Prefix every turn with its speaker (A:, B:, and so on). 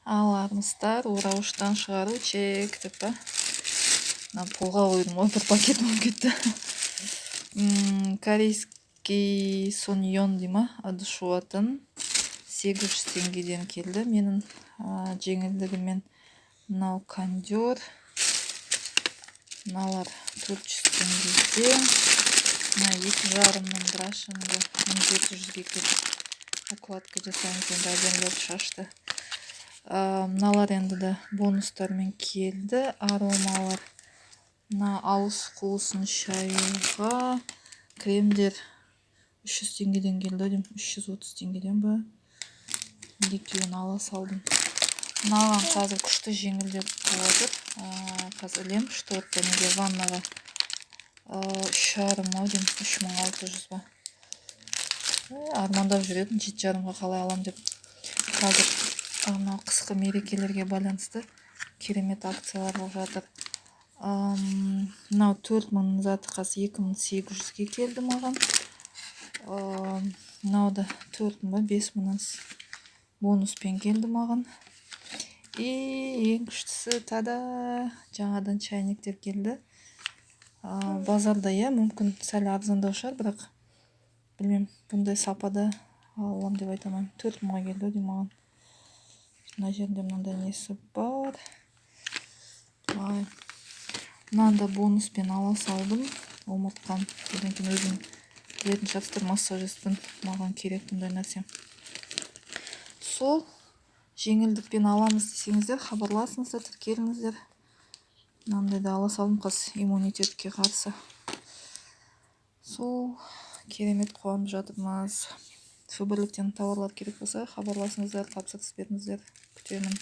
A: алармыздар урауыштан шығару чек деп па. Полға қойдым ғой, бір пакет болып кетті. Корейский соньон дей ма, ыдыс-жуатын 800 теңгеден келді. Менің жеңілдігімен мынау кондер. Мыналар 400 теңгеде. Мына 2,5-ның брашымды 1700-ге келді. Укладка жасаймыз, енді әдемілеп шашты. Мыналар енді де бонустармен келді. Аромалар. Мына ауыз қуысын шаюға кремдер 300 теңгеден келді. 330 теңгеден ба? Екеуін ала салдым. Мынаған қазір күшті жеңілдеп болады. Қазір ілем шторка неге ваннаға 3,5 аудим 3600 ба. Армандап жүретін 7,5-ға қалай алам деп. Қазір қысқы мерекелерге байланысты керемет акциялар болып жатыр. Мынау 4000 заты қазір 2800-ге келді маған. Мынау да 4000 ба 5000 бонуспен келді маған. Ең күштісі тада жаңадан чайниктер келді. Базарда мүмкін сәл арзандау шығар, бірақ білмем, бұндай сапада алам деп айтамайм. 4000-ға келді дейм маған. Мына жерінде мынандай несі бар. Мынанда бонуспен ала салдым. Омыртқам. Одан кейін өзім білетін шығарсыздар, массажистпін. Маған керек бұндай нәрсе. Сол жеңілдікпен аламыз десеңіздер, хабарласыңыздар, тіркеліңіздер. Мынандайды ала салдым, қазір иммунитетке қарсы. Сол керемет қуанып жатырмыз. Фаберліктен тауарлар керек болса, хабарласыңыздар, тапсырыс беріңіздер. Күтемін.